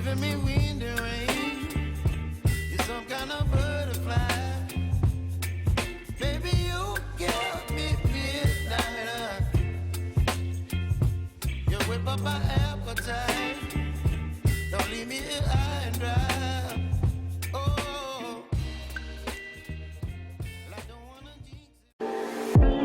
giving me wind and rain. You're some kind of butterfly. Baby, you give me midnight. You whip up my appetite. Don't leave me here high and dry. Oh, well, I don't wanna jinx it.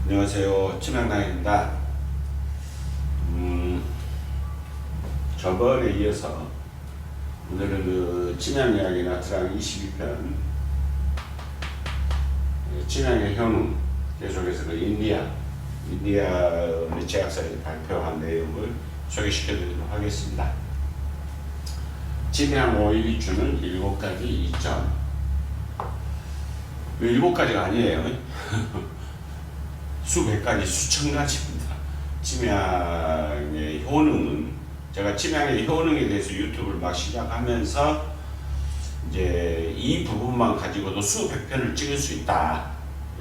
안녕하세요, 치명당입니다. 저번에 이어서 오늘은 그 치명이야기 나트랑 22편 치명의 현웅, 계속해서 그 인디아 제약사에 발표한 내용을 소개시켜드리도록 하겠습니다. 치명 5일이 주는 7가지 이점. 7가지가 아니에요. 수백 가지, 수천 가지입니다. 치명의 효능은, 제가 치명의 효능에 대해서 유튜브를 막 시작하면서 이제 이 부분만 가지고도 수백 편을 찍을 수 있다.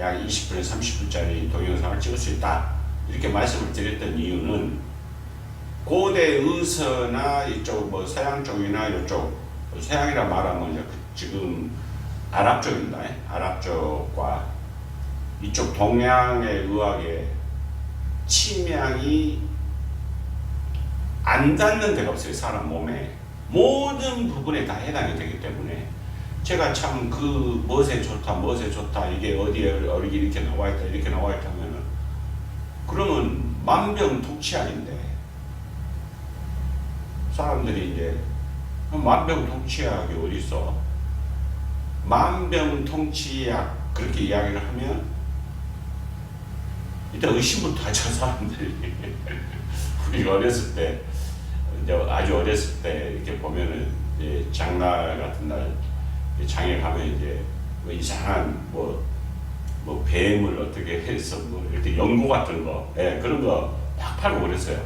약 20분에 30분짜리 동영상을 찍을 수 있다. 이렇게 말씀을 드렸던 이유는 고대 의서나 이쪽 뭐 서양 쪽이나 이쪽, 서양이라 말하면 이제 지금 아랍 쪽입니다. 아랍 쪽과 이쪽 동양의 의학에 치명이 안 닿는 데가 없어요. 사람 몸에 모든 부분에 다 해당이 되기 때문에 제가 참 그 멋에 좋다 이게 어디에 이렇게 나와있다 이렇게 나와있다 하면은 그러면 만병통치약인데 사람들이 이제 만병통치약이 어딨어? 만병통치약 그렇게 이야기를 하면 일단 의심부터 하죠, 사람들이. 우리가 어렸을 때, 이제 아주 어렸을 때 이렇게 보면은 이제 장날 같은 날 장에 가면 이제 뭐 이상한 뭐 뱀을 어떻게 해서 뭐 이렇게 연고 같은 거, 예, 그런 거 막 팔고 그랬어요.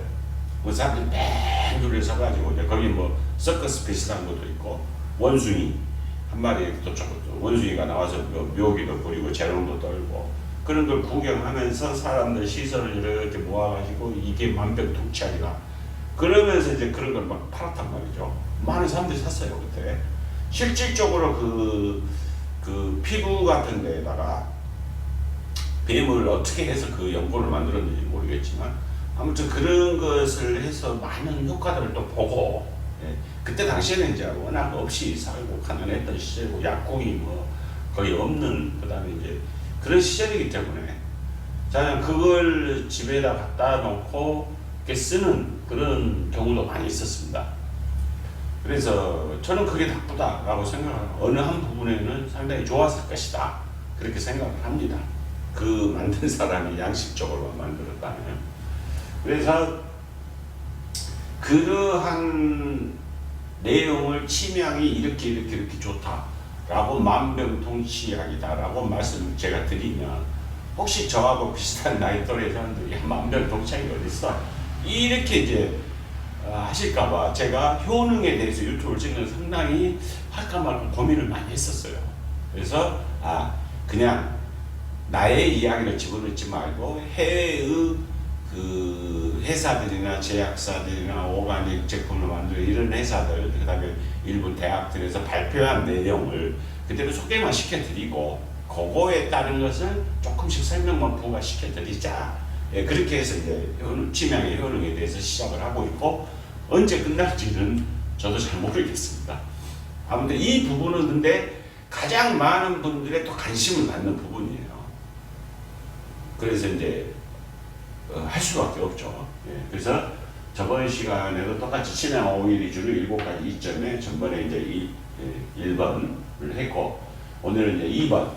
그 사람들이 뺑 줄을 서가지고 이제 거기 뭐 서커스 비슷한 것도 있고 원숭이 한 마리 또 원숭이가 나와서 묘기도 부리고 재롱도 떨고. 그런 걸 구경하면서 사람들 시선을 이렇게 모아가지고 이게 만병통치약이다. 그러면서 이제 그런 걸 막 팔았단 말이죠. 많은 사람들이 샀어요, 그때. 실질적으로 그 피부 같은 데에다가 뱀을 어떻게 해서 그 연고를 만들었는지 모르겠지만 아무튼 그런 것을 해서 많은 효과들을 또 보고, 예. 그때 당시에는 이제 워낙 없이 살고 가난했던 시절이고 약국이 뭐 거의 없는, 그 다음에 이제 그런 시절이기 때문에 저는 그걸 집에다 갖다 놓고 이렇게 쓰는 그런 경우도 많이 있었습니다. 그래서 저는 그게 나쁘다라고 생각하고 어느 한 부분에는 상당히 좋았을 것이다 그렇게 생각을 합니다. 그 만든 사람이 양식적으로만 만들었다면. 그래서 그러한 내용을 치명이 이렇게 좋다 라고 만병통치약이다라고 말씀을 제가 드리면 혹시 저하고 비슷한 나이 또래 사람들이 만병통치약이 어딨어? 이렇게 이제 하실까봐 제가 효능에 대해서 유튜브를 찍는 상당히 할까 말까 고민을 많이 했었어요. 그래서 그냥 나의 이야기를 집어넣지 말고 해외의 그 회사들이나 제약사들이나 오가닉 제품을 만드는 이런 회사들, 그 다음에 일부 대학들에서 발표한 내용을 그대로 소개만 시켜드리고 그거에 따른 것을 조금씩 설명만 부과시켜드리자. 예, 그렇게 해서 이제 치명의 효능에 대해서 시작을 하고 있고, 언제 끝날지는 저도 잘 모르겠습니다. 아무튼 이 부분은 근데 가장 많은 분들의 또 관심을 갖는 부분이에요. 그래서 이제 할 수밖에 없죠. 예, 그래서 저번 시간에도 똑같이 치명 오일이 주는 7가지 이점에 전번에 이제 1번을 했고, 오늘은 이제 2번.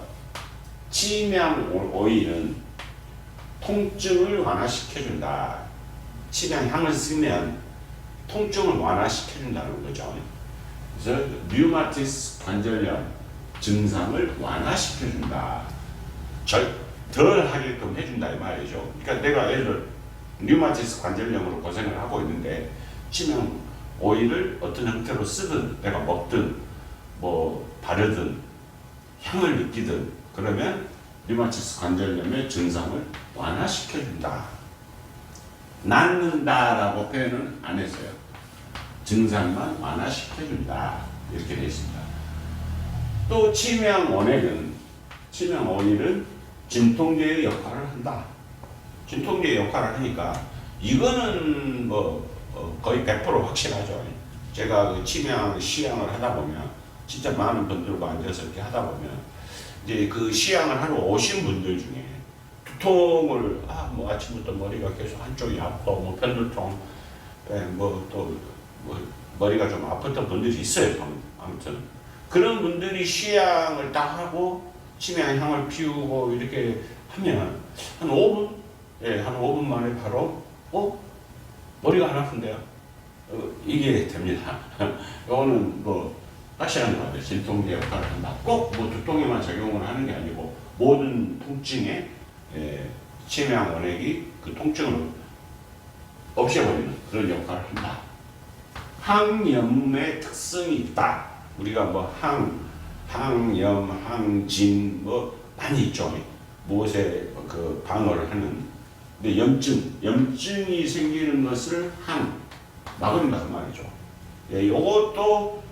치명 오일은 통증을 완화시켜준다. 치명향을 쓰면 통증을 완화시켜준다는 거죠. 그래서 류마티스 관절염 증상을 완화시켜준다. 덜 하게끔 해준다 이 말이죠. 그러니까 내가 예를 들어 류마티스 관절염으로 고생을 하고 있는데 치명 오일을 어떤 형태로 쓰든 내가 먹든 뭐 바르든 향을 느끼든 그러면 류마티스 관절염의 증상을 완화시켜준다. 낫는다라고 표현은 안 했어요. 증상만 완화시켜준다. 이렇게 되어 있습니다. 또 치명 오일은 진통제의 역할을 한다. 진통제의 역할을 하니까 이거는 뭐 거의 100% 확실하죠. 제가 그 치명 시향을 하다 보면 진짜 많은 분들과 앉아서 이렇게 하다 보면 이제 그 시향을 하러 오신 분들 중에 두통을 뭐 아침부터 머리가 계속 한쪽이 아파 뭐 편두통 뭐 또 뭐 머리가 좀 아팠던 분들이 있어요. 아무튼 그런 분들이 시향을 딱 하고 치명향을 피우고 이렇게 하면 한 5분? 예, 한 5분 만에 바로 머리가 안 아픈데요? 이게 됩니다. 이거는 뭐 확실한 것 같아요. 진통제 역할을 한다. 꼭 뭐 두통에만 적용을 하는 게 아니고 모든 통증에 치명 원액이 그 통증을 없애버리는 그런 역할을 한다. 항염의 특성이 있다. 우리가 뭐 항염, 항진 뭐 많이 있죠. 무엇에 그 방어를 하는. 근데 염증이 생기는 것을 막은다 그 말이죠. 예, 이것도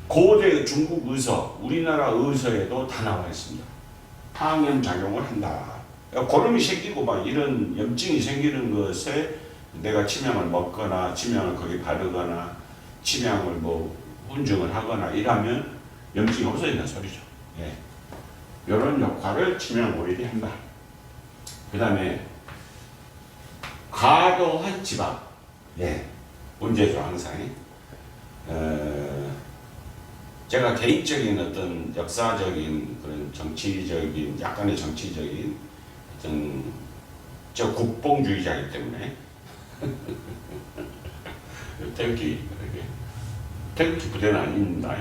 고대 중국 의서, 우리나라 의서에도 다 나와 있습니다. 항염 작용을 한다. 고름이 생기고 막 이런 염증이 생기는 것에 내가 치명을 먹거나 치명을 거기 바르거나 치명을 뭐 혼증을 하거나 이러면 염증이 없어진다는 소리죠. 예. 이런 역할을 치명 오일이 한다. 그 다음에 과도한 지방. 예. 문제죠, 항상. 제가 개인적인 어떤 역사적인 그런 정치적인 약간의 정치적인 어떤 저 국뽕주의자이기 때문에 태극기 부대는 아닙니다.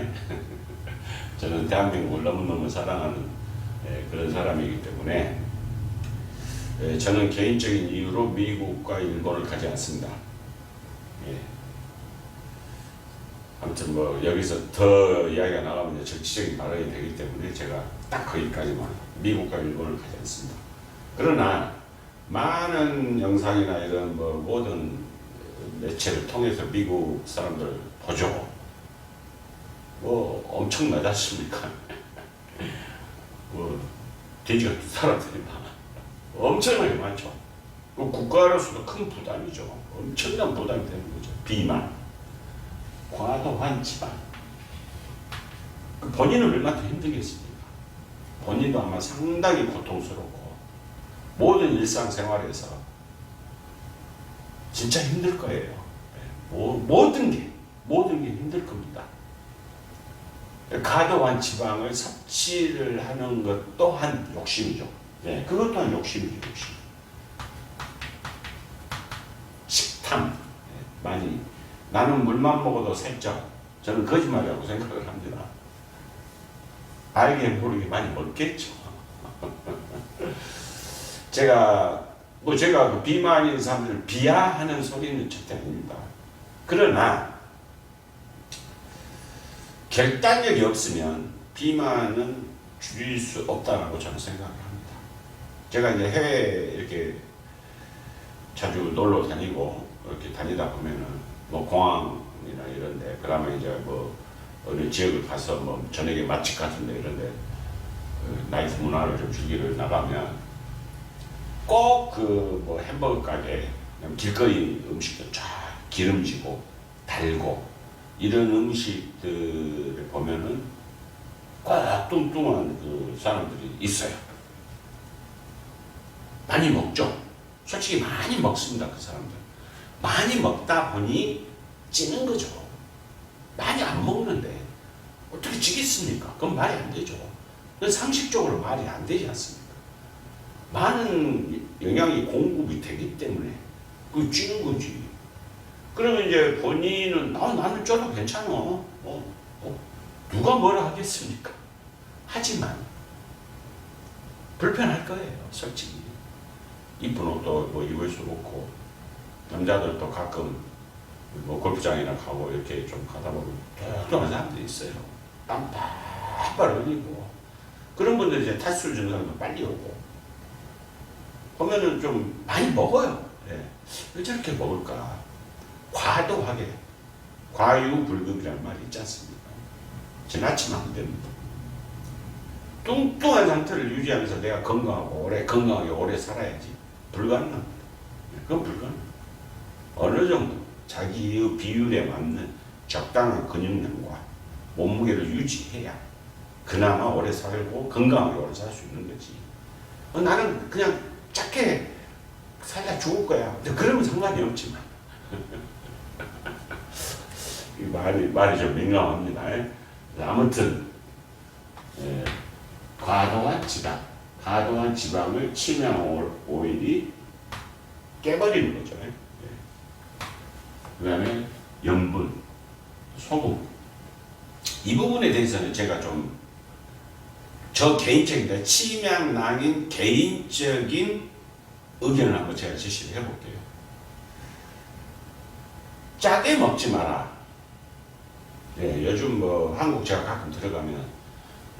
저는 대한민국을 너무너무 사랑하는 그런 사람이기 때문에 저는 개인적인 이유로 미국과 일본을 가지 않습니다. 아무튼 뭐 여기서 더 이야기가 나가면 정치적인 발언이 되기 때문에 제가 딱 거기까지만 미국과 일본을 가지 않습니다. 그러나 많은 영상이나 이런 뭐 모든 매체를 통해서 미국 사람들 보죠. 뭐 엄청나지 않습니까? 뭐 돼지 같은 사람들이 많아. 엄청나게 많죠. 국가로서도 큰 부담이죠. 엄청난 부담이 되는 거죠. 비만, 과도한 지방. 본인은 얼마나 힘들겠습니까? 본인도 아마 상당히 고통스럽고 모든 일상생활에서 진짜 힘들 거예요. 모든 게 힘들 겁니다. 과도한 지방을 섭취를 하는 것 또한 욕심이죠. 네, 그것 또한 욕심이죠, 욕심. 식탐, 많이. 나는 물만 먹어도 살쪄. 저는 거짓말이라고 생각을 합니다. 알게 모르게 많이 먹겠죠. 제가 그 비만인 사람들을 비하하는 소리는 절대 아닙니다. 그러나 결단력이 없으면 비만은 줄일 수 없다고 저는 생각을 합니다. 제가 이제 해외에 이렇게 자주 놀러 다니고 이렇게 다니다 보면은 뭐 공항이나 이런데 그러면 이제 뭐 어느 지역을 가서 뭐 저녁에 맛집 같은데 이런데 나이트 문화를 좀 즐기러 나가면 꼭 그 뭐 햄버거 가게 길거리 음식도 쫙 기름지고 달고 이런 음식들을 보면은 꼭 뚱뚱한 그 사람들이 있어요. 많이 먹죠. 솔직히 많이 먹습니다. 그 사람들. 많이 먹다 보니 찌는 거죠. 많이 안 먹는데 어떻게 찌겠습니까? 그건 말이 안 되죠. 그건 상식적으로 말이 안 되지 않습니까? 많은 영양이 공급이 되기 때문에 그 찌는 거지. 그러면 이제 본인은 나는 쪄도 괜찮아. 누가 뭐라 하겠습니까? 하지만 불편할 거예요. 솔직히 이쁜 옷도 뭐 입을 수 없고 남자들도 가끔 뭐 골프장이나 가고 이렇게 좀 가다 보면 뚱뚱한 사람들이 있어요. 땀 빨빨 흘리고 그런 분들 이제 탈수 증상도 빨리 오고 보면은 좀 많이 먹어요. 예. 왜 저렇게 먹을까? 과도하게 과유불급이라는 말이 있지 않습니까? 지나치면 안 됩니다. 뚱뚱한 상태를 유지하면서 내가 건강하게 오래 살아야지. 불가능합니다. 그건 불가능합니다. 어느 정도 자기의 비율에 맞는 적당한 근육량과 몸무게를 유지해야 그나마 오래 살고 건강하게 오래 살 수 있는 거지. 나는 그냥 작게 살다 죽을 거야. 그러면 상관이 없지만 말이 좀 민감합니다. 아무튼 과도한 지방을 치명 오일이 깨버리는 거죠. 그 다음에 염분, 소금. 이 부분에 대해서는 제가 좀 저 개인적인 치명낭인 개인적인 의견을 한번 제가 제시를 해볼게요. 짜게 먹지 마라. 요즘 뭐 한국 제가 가끔 들어가면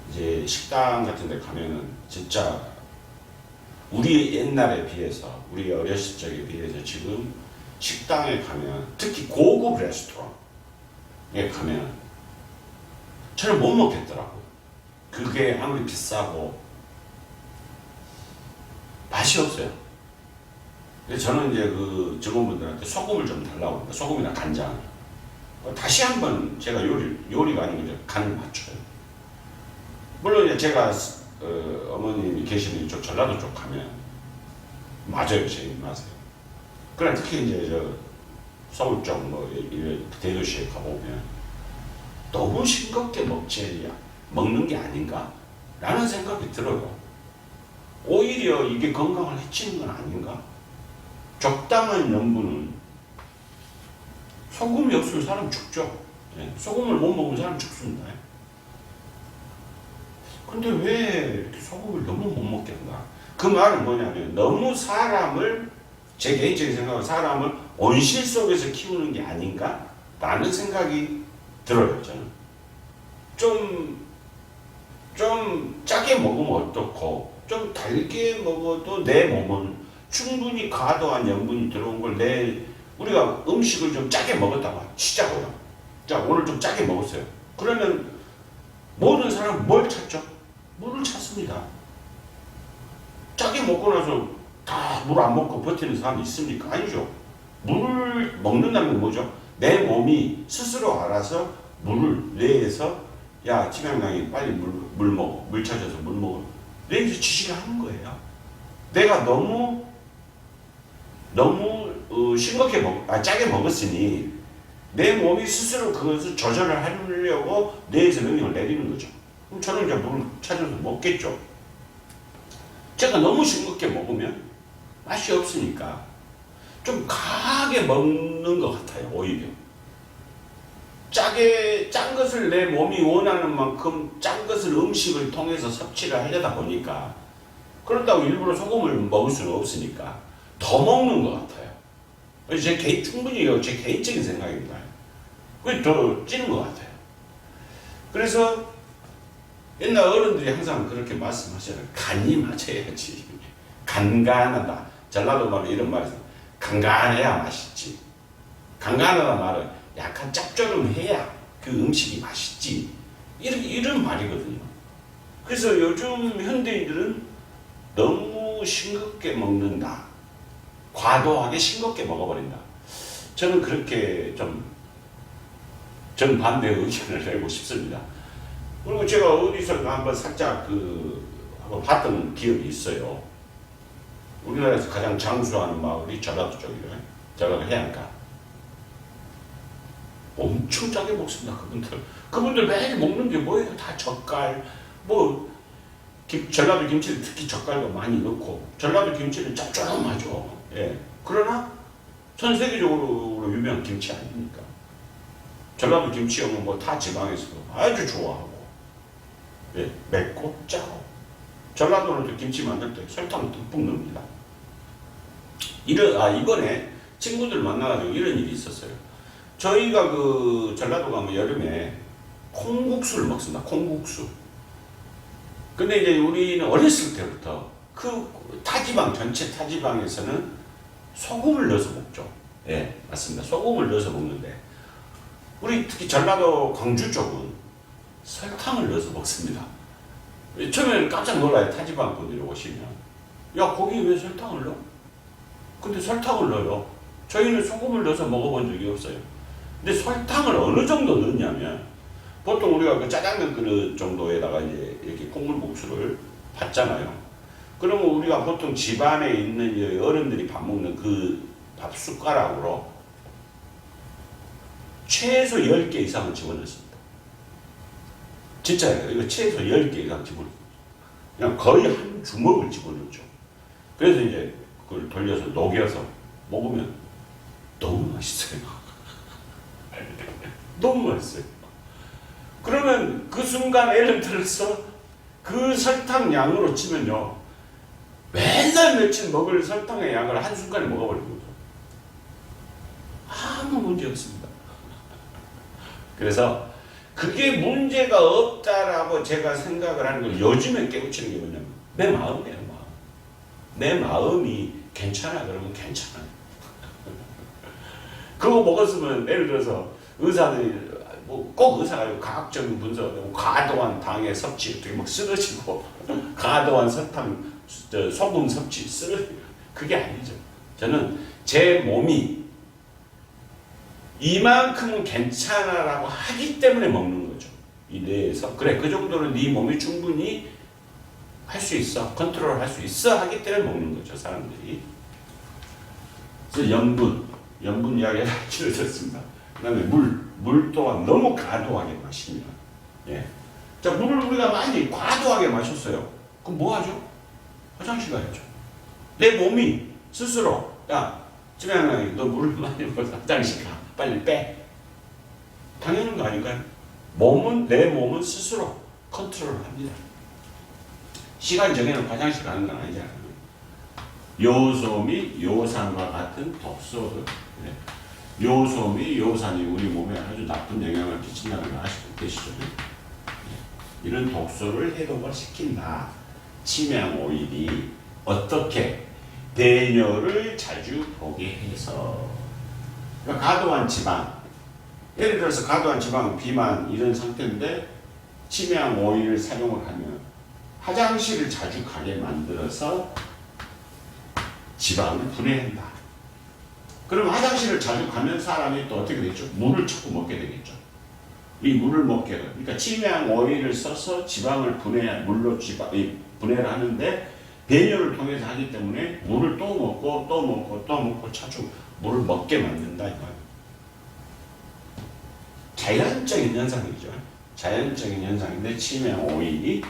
이제 식당 같은 데 가면은 진짜 우리 옛날에 비해서 우리 어렸을 적에 비해서 지금 식당에 가면 특히 고급 레스토랑에 가면 저는 못 먹겠더라고요. 그게 아무리 비싸고 맛이 없어요. 그래서 저는 이제 그 직원분들한테 소금을 좀 달라고 합니다. 소금이나 간장. 다시 한번 제가 요리가 아니고 이제 간을 맞춰요. 물론 이제 제가 어머님이 계시는 이쪽 전라도 쪽 가면 맞아요. 제 입맛에. 그러나 특히 이제 저 서울 쪽 뭐 대도시에 가보면 너무 싱겁게 먹는 게 아닌가? 라는 생각이 들어요. 오히려 이게 건강을 해치는 건 아닌가? 적당한 염분은 소금이 없으면 사람 죽죠. 소금을 못 먹으면 사람 죽습니다. 근데 왜 이렇게 소금을 너무 못 먹게 한가? 그 말은 뭐냐면 너무 제 개인적인 생각은 사람을 온실 속에서 키우는 게 아닌가? 라는 생각이 들어요. 저는 좀 짜게 먹으면 어떻고 좀 달게 먹어도 내 몸은 충분히 과도한 염분이 들어온 걸 우리가 음식을 좀 짜게 먹었다고 치자고요. 자, 오늘 좀 짜게 먹었어요. 그러면 모든 사람은 뭘 찾죠? 물을 찾습니다. 짜게 먹고 나서 다 물 안 먹고 버티는 사람이 있습니까? 아니죠. 물을 먹는다는 뭐죠? 내 몸이 스스로 알아서 물을 뇌에서 야, 치명량이 빨리 물 먹어. 물 찾아서 물 먹어. 뇌에서 지시를 하는 거예요. 내가 너무 싱겁게 짜게 먹었으니 내 몸이 스스로 그것을 조절을 하려고 뇌에서 명령을 내리는 거죠. 그럼 저는 이제 물을 찾아서 먹겠죠. 제가 너무 싱겁게 먹으면 맛이 없으니까 좀 강하게 먹는 것 같아요. 오히려 짠 것을 내 몸이 원하는 만큼 짠 것을 음식을 통해서 섭취를 하려다 보니까 그렇다고 일부러 소금을 먹을 수는 없으니까 더 먹는 것 같아요. 충분히 제 개인적인 생각입니다. 그게 더 찌는 것 같아요. 그래서 옛날 어른들이 항상 그렇게 말씀하시잖아요. 간이 맞아야지. 간간하다. 전라도 말로 이런 말이 있어요. 간간해야 맛있지. 간간하다 말은 약간 짭조름해야 그 음식이 맛있지. 이런 말이거든요. 그래서 요즘 현대인들은 너무 싱겁게 먹는다. 과도하게 싱겁게 먹어버린다. 저는 그렇게 좀 정반대 의견을 내고 싶습니다. 그리고 제가 어디서 한번 살짝 한번 봤던 기억이 있어요. 우리나라에서 가장 장수하는 마을이 전라도 쪽이에요. 전라도 해안가. 엄청 짜게 먹습니다, 그분들. 그분들 매일 먹는 게 뭐예요? 다 젓갈, 전라도 김치를 특히 젓갈도 많이 넣고, 전라도 김치는 짭조름하죠. 예. 그러나, 전 세계적으로 유명한 김치 아닙니까? 전라도 김치 오면 타 지방에서도 아주 좋아하고, 예. 맵고 짜고. 전라도는 또 김치 만들 때 설탕을 듬뿍 넣습니다. 이번에 친구들 만나가지고 이런 일이 있었어요. 저희가 전라도 가면 여름에 콩국수를 먹습니다. 콩국수. 근데 이제 우리는 어렸을 때부터 타지방, 전체 타지방에서는 소금을 넣어서 먹죠. 예, 맞습니다. 소금을 넣어서 먹는데, 우리 특히 전라도 광주 쪽은 설탕을 넣어서 먹습니다. 처음에는 깜짝 놀라요. 타지방 분들이 오시면. 야, 거기 왜 설탕을 넣어? 근데 설탕을 넣어요. 저희는 소금을 넣어서 먹어본 적이 없어요. 근데 설탕을 어느 정도 넣냐면, 보통 우리가 짜장면 그릇 정도에다가 이제 이렇게 콩물국수를 받잖아요. 그러면 우리가 보통 집안에 있는 어른들이 밥 먹는 그 밥 숟가락으로 최소 10개 이상은 집어넣습니다. 진짜예요. 이거 최소 10개 이상 집어넣습니다. 그냥 거의 한 주먹을 집어넣죠. 그래서 이제 그걸 돌려서 녹여서 먹으면 너무 맛있어요. 너무 맛있어요. 그러면 그 순간 예를 들어서 그 설탕 양으로 치면요, 맨날 며칠 먹을 설탕의 양을 한순간에 먹어버리는 거죠. 아무 문제 없습니다. 그래서 그게 문제가 없다라고 제가 생각을 하는 걸 요즘에 깨우치는 게 뭐냐면, 내 마음이에요, 마음. 내 마음이 괜찮아 그러면 괜찮아요. 그거 먹었으면 예를 들어서 의사들이 꼭 의사가 아니고 과학적인 분석, 과도한 당의 섭취, 어떻게 막 쓰러지고, 과도한 설탕, 소금 섭취, 쓰러지고, 그게 아니죠. 저는 제 몸이 이만큼은 괜찮아라고 하기 때문에 먹는 거죠. 이 뇌에서. 그래, 그 정도는 네 몸이 충분히 할 수 있어. 컨트롤 할 수 있어. 하기 때문에 먹는 거죠, 사람들이. 그래서 염분 이야기가 길어졌습니다. 그 다음에 물 또한 너무 과도하게 마십니다. 예. 자, 물을 우리가 많이 과도하게 마셨어요. 그럼 뭐 하죠? 화장실 가야죠. 내 몸이 스스로, 야, 지명아, 너 물을 많이 먹어서 화장실 가. 빨리 빼. 당연한 거 아닌가요? 내 몸은 스스로 컨트롤을 합니다. 시간 정해놓고 화장실 가는 건 아니잖아요. 요소 및 요산과 같은 독소들. 네. 요소 및 요산이 우리 몸에 아주 나쁜 영향을 끼친다는 걸 아시고 계시죠? 네. 이런 독소를 해독을 시킨다. 치명 오일이 어떻게? 배뇨를 자주 보게 해서. 그러니까 과도한 지방, 예를 들어서 과도한 지방, 비만 이런 상태인데 치명 오일을 사용을 하면 화장실을 자주 가게 만들어서 지방을 분해한다. 그럼 화장실을 자주 가면 사람이 또 어떻게 되겠죠? 물을 자꾸 먹게 되겠죠. 이 물을 먹게 돼요. 그러니까 치명 오일을 써서 지방을 분해를 하는데 배뇨를 통해서 하기 때문에 물을 또 먹고 자주 물을 먹게 만든다 이거예요. 자연적인 현상이죠. 자연적인 현상인데 치명 오일이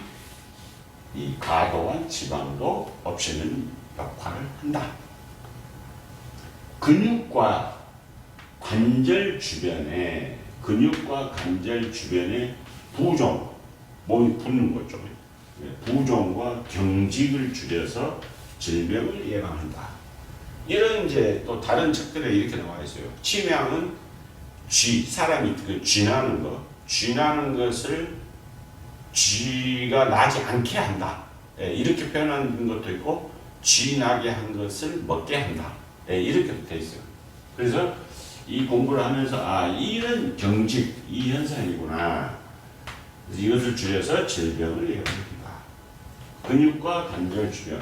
이 과도한 지방도 없애는 역할을 한다. 근육과 관절 주변에 부종, 몸이 붓는 거죠. 부종과 경직을 줄여서 질병을 예방한다. 이런 이제 또 다른 책들에 이렇게 나와 있어요. 치명은 사람이 쥐나는 것을 쥐가 나지 않게 한다. 이렇게 표현하는 것도 있고, 쥐나게 한 것을 먹게 한다. 이렇게 되어 있어요. 그래서 이 공부를 하면서 이런 경직, 이 현상이구나. 그래서 이것을 줄여서 질병을 예방한다. 근육과 관절 주변.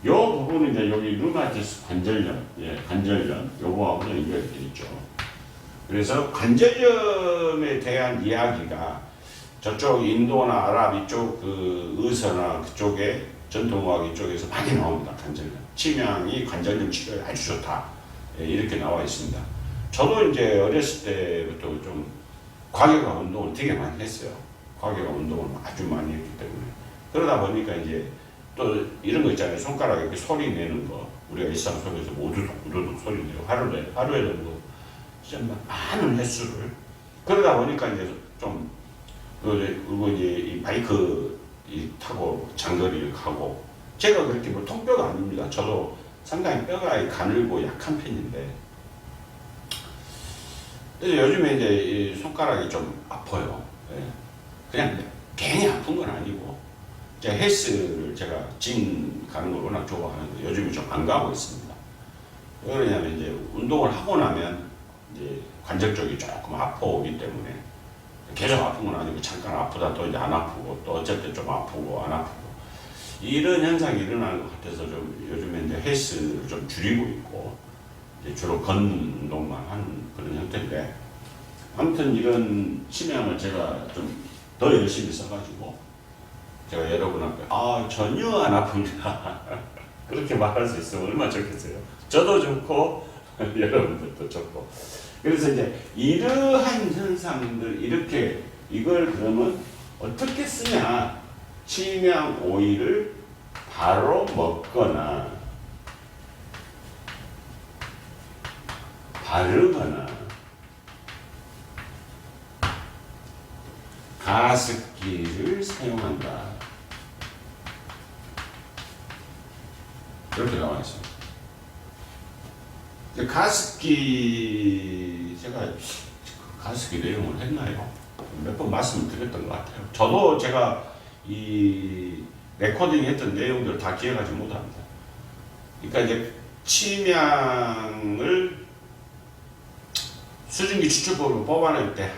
요 부분은 이제 여기 루마티스 관절염, 관절염, 요거하고 연결이 되어 있죠. 그래서 관절염에 대한 이야기가 저쪽 인도나 아랍 이쪽 그 의사나 그쪽에 전통의학 이쪽에서 많이 나옵니다. 관절염. 침향이 관절염 치료에 아주 좋다. 예, 이렇게 나와 있습니다. 저도 이제 어렸을 때부터 좀 과격한 운동을 되게 많이 했어요. 과격한 운동을 아주 많이 했기 때문에. 그러다 보니까 이제 또 이런 거 있잖아요. 손가락에 이렇게 소리 내는 거. 우리가 일상 속에서 우두둑 소리 내고 하루에도 뭐 진짜 많은 횟수를. 그러다 보니까 이제 좀 그리고 이제 이 바이크 타고 장거리를 가고 제가 그렇게 뭐 통뼈가 아닙니다. 저도 상당히 뼈가 가늘고 약한 편인데 요즘에 이제 이 손가락이 좀 아파요. 예. 그냥 괜히 아픈 건 아니고 제가 헬스를 제가 진 가는 걸 워낙 좋아하는데 요즘에 좀 안 가고 있습니다. 왜 그러냐면 이제 운동을 하고 나면 이제 관절 쪽이 조금 아파오기 때문에 계속 아픈 건 아니고 잠깐 아프다 또 이제 안 아프고 또 어쩔 때 좀 아프고 안 아프고 이런 현상이 일어나는 것 같아서 좀 요즘에 이제 헬스를 좀 줄이고 있고 이제 주로 걷는 운동만 하는 그런 형태인데 아무튼 이런 침향을 제가 좀 더 열심히 써가지고 제가 여러분 앞에 전혀 안 아픕니다 그렇게 말할 수 있으면 얼마나 좋겠어요. 저도 좋고 여러분들도 좋고. 그래서 이제 이러한 현상들 이렇게 이걸 그러면 어떻게 쓰냐? 침향 오일을 바로 먹거나 바르거나 가습기를 사용한다. 이렇게 나와 있습니다. 가습기 제가 가습기 내용을 했나요? 몇 번 말씀을 드렸던 것 같아요. 저도 제가 이 레코딩 했던 내용들을 다 기억하지 못합니다. 그러니까 이제 침향을 수증기 추출법으로 뽑아낼 때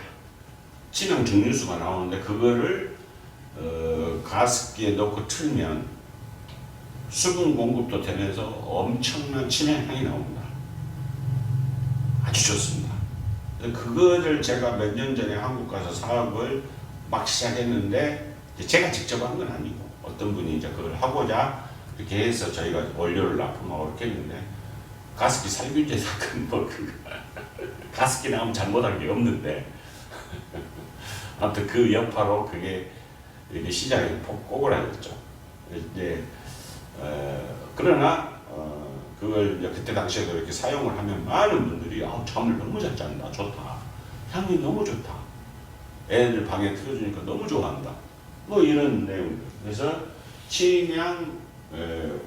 침향 증류수가 나오는데 그거를 가습기에 넣고 틀면 수분 공급도 되면서 엄청난 침향향이 나옵니다. 아주 좋습니다. 그거를 제가 몇 년 전에 한국 가서 사업을 막 시작했는데 제가 직접 한 건 아니고 어떤 분이 이제 그걸 하고자 이렇게 해서 저희가 원료를 납품하고 이렇게 했는데 가습기 살균제 사건 뭐 그거 가습기 나오면 잘못한 게 없는데 아무튼 그 여파로 그게 이렇게 시장에 꼬그라졌죠. 이제 그러나 그걸 이제 그때 당시에도 이렇게 사용을 하면 많은 분들이 잠을 너무 잘 잔다, 좋다, 향이 너무 좋다, 애들 방에 틀어주니까 너무 좋아한다, 뭐 이런 내용들. 그래서 침향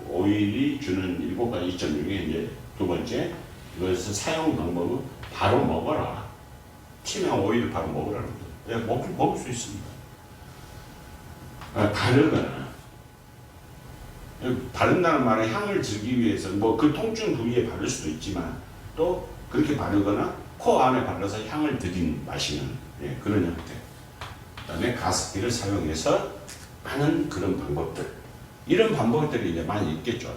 오일이 주는 7가지 이점 중에 이제 두 번째 이것을 사용 방법은 바로 먹어라. 침향 오일을 바로 먹으라는 거예요. 먹을 수 있습니다. 바르거나 바른다는 말은 향을 주기 위해서 뭐 그 통증 부위에 바를 수도 있지만 또 그렇게 바르거나 코 안에 발라서 향을 마시는 그런 형태. 그다음에 가습기를 사용해서 하는 그런 방법들. 이런 방법들이 이제 많이 있겠죠.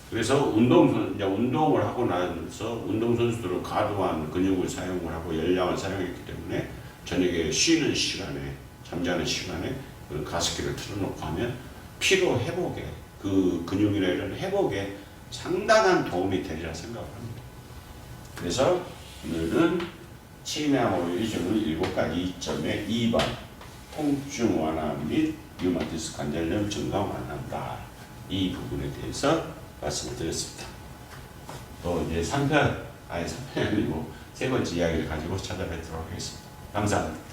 그래서 운동을 하고 나서 운동선수들은 과도한 근육을 사용을 하고 열량을 사용했기 때문에 저녁에 쉬는 시간에 잠자는 시간에 그런 가습기를 틀어놓고 하면 피로 회복에 그 근육이나 이런 회복에 상당한 도움이 되리라 생각을 합니다. 그래서 오늘은 침향 오일이 주는 7가지 이점의 2번 통증 완화 및 류마티스 관절염 증가 완화한다. 이 부분에 대해서 말씀을 드렸습니다. 또 이제 3편이 아니고 세 번째 이야기를 가지고 찾아뵙도록 하겠습니다. 감사합니다.